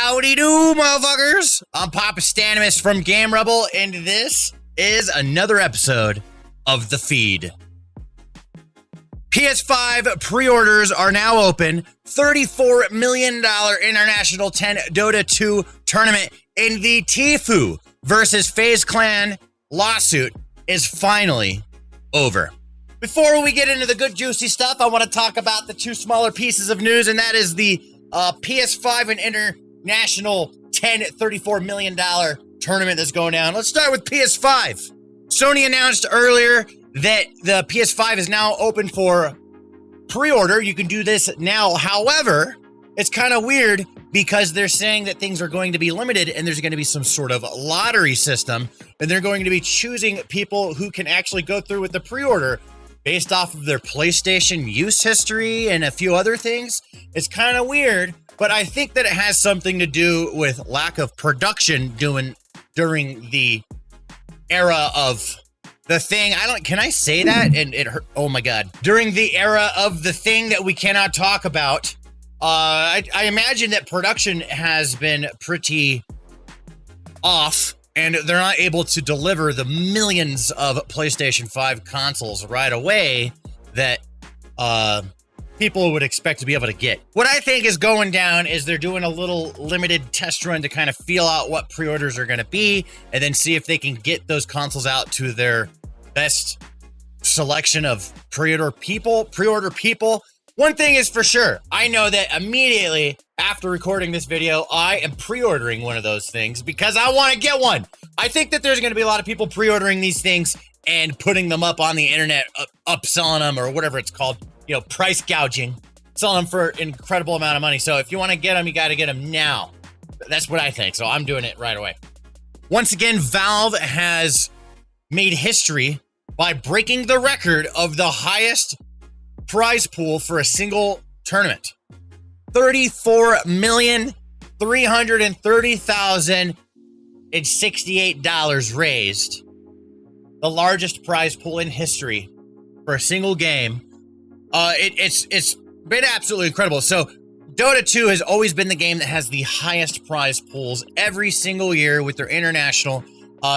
Howdy do, motherfuckers! I'm Papa Stanimus from Game Rebel, and this is another episode of The Feed. PS5 pre-orders are now open. $34 million International 10 Dota 2 tournament in the Tfue versus Faze Clan lawsuit is finally over. Before we get into the good juicy stuff, I want to talk about the two smaller pieces of news, and that is the PS5 and International $34 million tournament that's going down. Let's start with PS5. Sony announced earlier that the PS5 is now open for pre-order. You can do this now. However, it's kind of weird because they're saying that things are going to be limited and there's going to be some sort of lottery system, and they're going to be choosing people who can actually go through with the pre-order based off of their PlayStation use history and a few other things. It's kind of weird, but I think that it has something to do with lack of production during the era of the thing. Can I say that? And it hurt. Oh my God. During the era of the thing that we cannot talk about, I imagine that production has been pretty off, and they're not able to deliver the millions of PlayStation 5 consoles right away that people would expect to be able to get. What I think is going down is they're doing a little limited test run to kind of feel out what pre-orders are going to be, and then see if they can get those consoles out to their best selection of pre-order people. One thing is for sure, I know that immediately after recording this video, I am pre-ordering one of those things because I want to get one. I think that there's going to be a lot of people pre-ordering these things and putting them up on the internet, upselling them or whatever it's called, price gouging, selling them for an incredible amount of money. So if you want to get them, you got to get them now. That's what I think. So I'm doing it right away. Once again, Valve has made history by breaking the record of the highest prize pool for a single tournament. $34,330,068 raised. The largest prize pool in history for a single game. It's been absolutely incredible. So Dota 2 has always been the game that has the highest prize pools every single year with their international.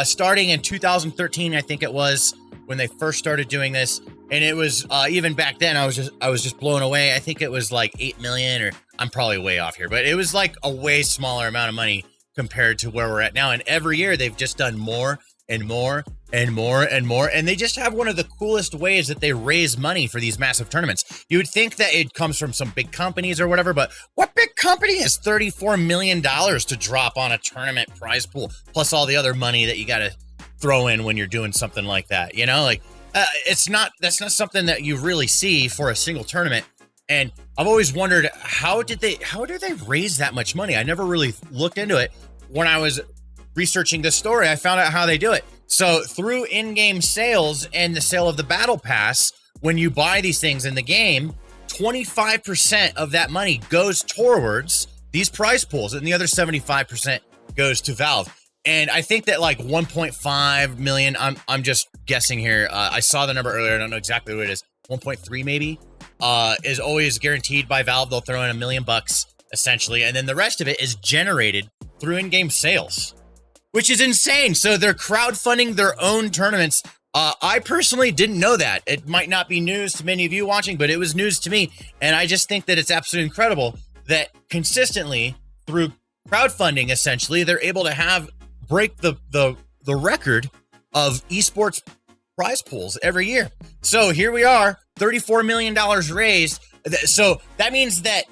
Starting in 2013, I think it was, when they first started doing this. And it was, even back then, I was just blown away. I think it was like 8 million, or I'm probably way off here, but it was like a way smaller amount of money compared to where we're at now. And every year they've just done more and more and more and more. And they just have one of the coolest ways that they raise money for these massive tournaments. You would think that it comes from some big companies or whatever, but what big company has $34 million to drop on a tournament prize pool, plus all the other money that you got to throw in when you're doing something like that? That's not something that you really see for a single tournament. And I've always wondered, how do they raise that much money? I never really looked into it. When I was researching this story, I found out how they do it. So through in-game sales and the sale of the battle pass, when you buy these things in the game, 25% of that money goes towards these prize pools, and the other 75% goes to Valve. And I think that like 1.5 million, I'm just guessing here. I saw the number earlier. I don't know exactly what it is. 1.3 maybe, is always guaranteed by Valve. They'll throw in $1 million essentially. And then the rest of it is generated through in-game sales, which is insane. So they're crowdfunding their own tournaments. I personally didn't know that. It might not be news to many of you watching, but it was news to me. And I just think that it's absolutely incredible that consistently through crowdfunding, essentially, they're able to break the record of esports prize pools every year. So here we are, $34 million raised. So that means that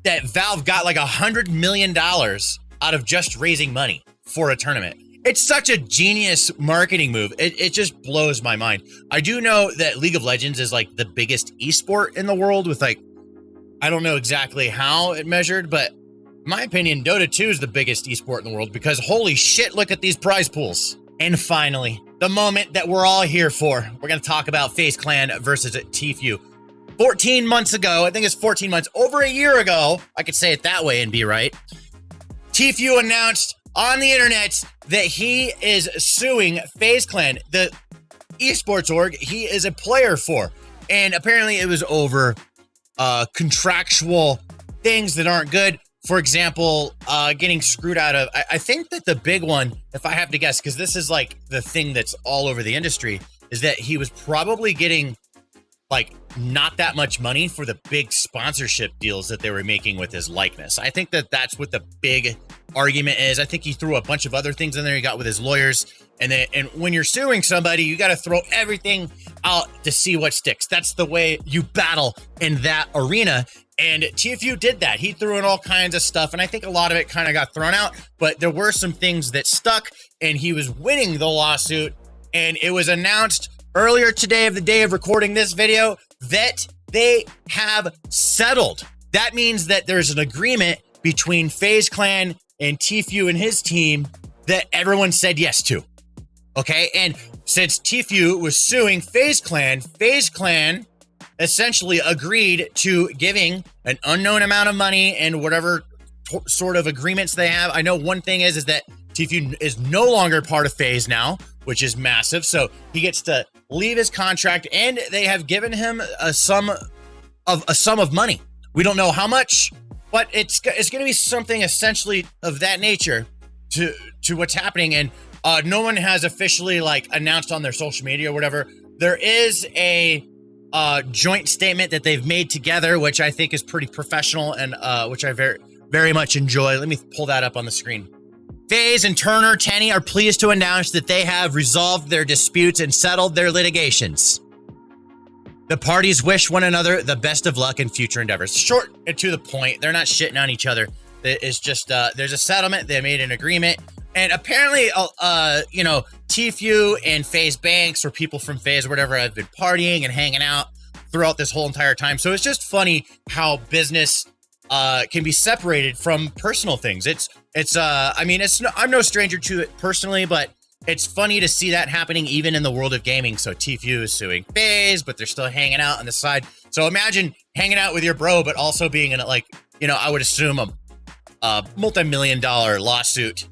Valve got like $100 million out of just raising money for a tournament. It's such a genius marketing move. It just blows my mind. I do know that League of Legends is like the biggest esport in the world with I don't know exactly how it measured, but in my opinion, Dota 2 is the biggest esport in the world because holy shit, look at these prize pools. And finally, the moment that we're all here for. We're going to talk about Faze Clan versus Tfue. 14 months ago, I think it's 14 months, over a year ago, I could say it that way and be right, Tfue announced on the internet that he is suing Faze Clan, the esports org he is a player for. And apparently it was over contractual things that aren't good. for example, getting screwed out of, I think that the big one, if I have to guess, because this is like the thing that's all over the industry, is that he was probably getting like not that much money for the big sponsorship deals that they were making with his likeness. I think that that's what the big argument is. I think he threw a bunch of other things in there he got with his lawyers. And when you're suing somebody, you got to throw everything out to see what sticks. That's the way you battle in that arena. And Tfue did that. He threw in all kinds of stuff. And I think a lot of it kind of got thrown out, but there were some things that stuck, and he was winning the lawsuit. And it was announced earlier today, of the day of recording this video, that they have settled. That means that there's an agreement between Faze Clan and Tfue and his team that everyone said yes to. Okay, and since Tfue was suing Faze Clan essentially agreed to giving an unknown amount of money and whatever sort of agreements they have. I know one thing is that Tfue is no longer part of Faze now, which is massive. So he gets to leave his contract, and they have given him a sum of money. We don't know how much, but it's going to be something essentially of that nature to what's happening. And no one has officially like announced on their social media or whatever. There is a joint statement that they've made together, which I think is pretty professional and which I very, very much enjoy. Let me pull that up on the screen. Faze and Turner Tenney are pleased to announce that they have resolved their disputes and settled their litigations. The parties wish one another the best of luck in future endeavors. Short and to the point. They're not shitting on each other. It's just there's a settlement. They made an agreement, and apparently, Tfue and Faze Banks or people from Faze or whatever have been partying and hanging out throughout this whole entire time. So it's just funny how business can be separated from personal things. I'm no stranger to it personally, but it's funny to see that happening even in the world of gaming. So Tfue is suing Faze, but they're still hanging out on the side. So imagine hanging out with your bro, but also being in I would assume a multi-million-dollar lawsuit,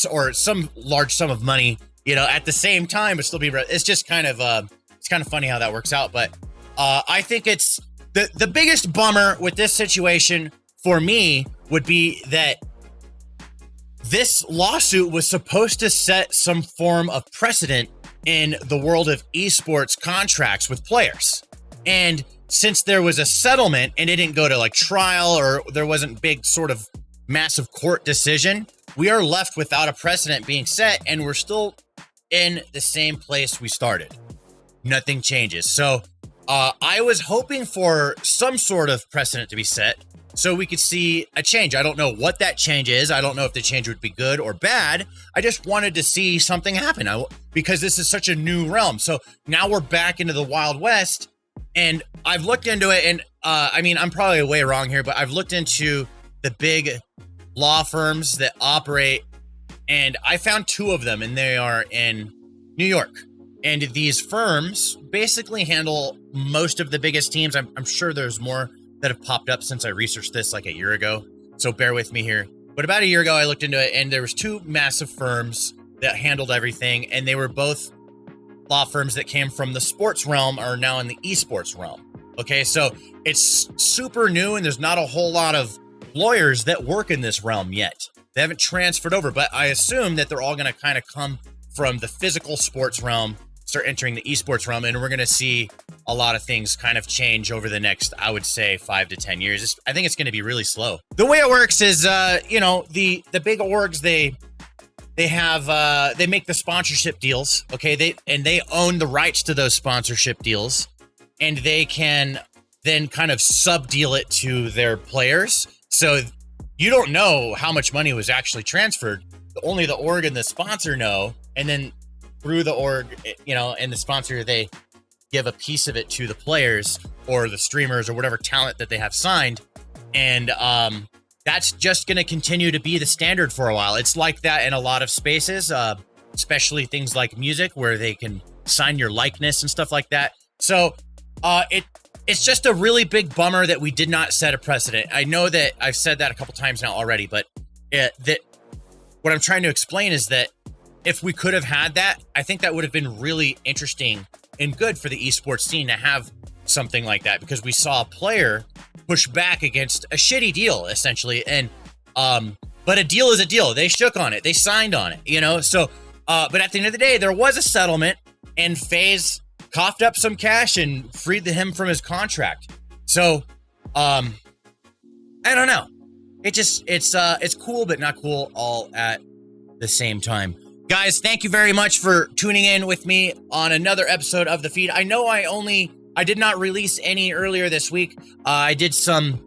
or some large sum of money, at the same time, but still be. It's just kind of funny how that works out. But I think it's the biggest bummer with this situation for me would be that this lawsuit was supposed to set some form of precedent in the world of esports contracts with players. And since there was a settlement and it didn't go to like trial, or there wasn't big sort of massive court decision, we are left without a precedent being set, and we're still in the same place we started. Nothing changes. So I was hoping for some sort of precedent to be set so we could see a change. I don't know what that change is. I don't know if the change would be good or bad. I just wanted to see something happen because this is such a new realm. So now we're back into the Wild West, and I've looked into it, and I'm probably way wrong here, but I've looked into the big law firms that operate, and I found two of them, and they are in New York. And these firms basically handle most of the biggest teams. I'm sure there's more that have popped up since I researched this like a year ago, so bear with me here. But about a year ago, I looked into it, and there was two massive firms that handled everything, and they were both law firms that came from the sports realm, are now in the esports realm. Okay, so it's super new, and there's not a whole lot of lawyers that work in this realm yet. They haven't transferred over, but I assume that they're all going to kind of come from the physical sports realm, start entering the esports realm, and we're going to see a lot of things kind of change over the next, I would say, 5 to 10 years. I think it's going to be really slow. The way it works is, the big orgs, they make the sponsorship deals. Okay, they own the rights to those sponsorship deals, and they can then kind of sub-deal it to their players. So you don't know how much money was actually transferred. Only the org and the sponsor know, and then through the org, and the sponsor, they give a piece of it to the players or the streamers or whatever talent that they have signed. And that's just going to continue to be the standard for a while. It's like that in a lot of spaces, especially things like music, where they can sign your likeness and stuff like that. So it's just a really big bummer that we did not set a precedent. I know that I've said that a couple times now already, but that what I'm trying to explain is that if we could have had that, I think that would have been really interesting and good for the esports scene to have something like that because we saw a player push back against a shitty deal, essentially. And but a deal is a deal. They shook on it. They signed on it, you know? So, but at the end of the day, there was a settlement, and FaZe coughed up some cash and freed him from his contract. So, I don't know. It's cool, but not cool all at the same time. Guys, thank you very much for tuning in with me on another episode of the feed. I know I did not release any earlier this week. I did some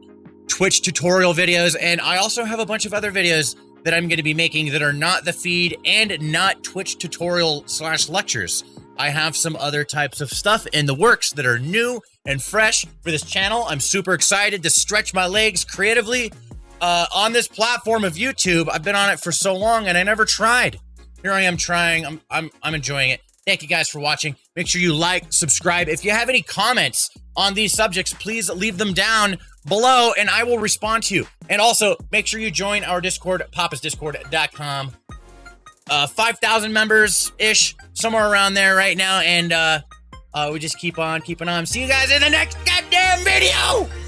Twitch tutorial videos, and I also have a bunch of other videos that I'm going to be making that are not the feed and not Twitch tutorial / lectures. I have some other types of stuff in the works that are new and fresh for this channel. I'm super excited to stretch my legs creatively on this platform of YouTube. I've been on it for so long and I never tried. Here I am trying. I'm enjoying it. Thank you guys for watching. Make sure you like, subscribe. If you have any comments on these subjects, please leave them down below and I will respond to you. And also make sure you join our Discord, papasdiscord.com. 5,000 members-ish, somewhere around there right now. And we just keep on keeping on. See you guys in the next goddamn video!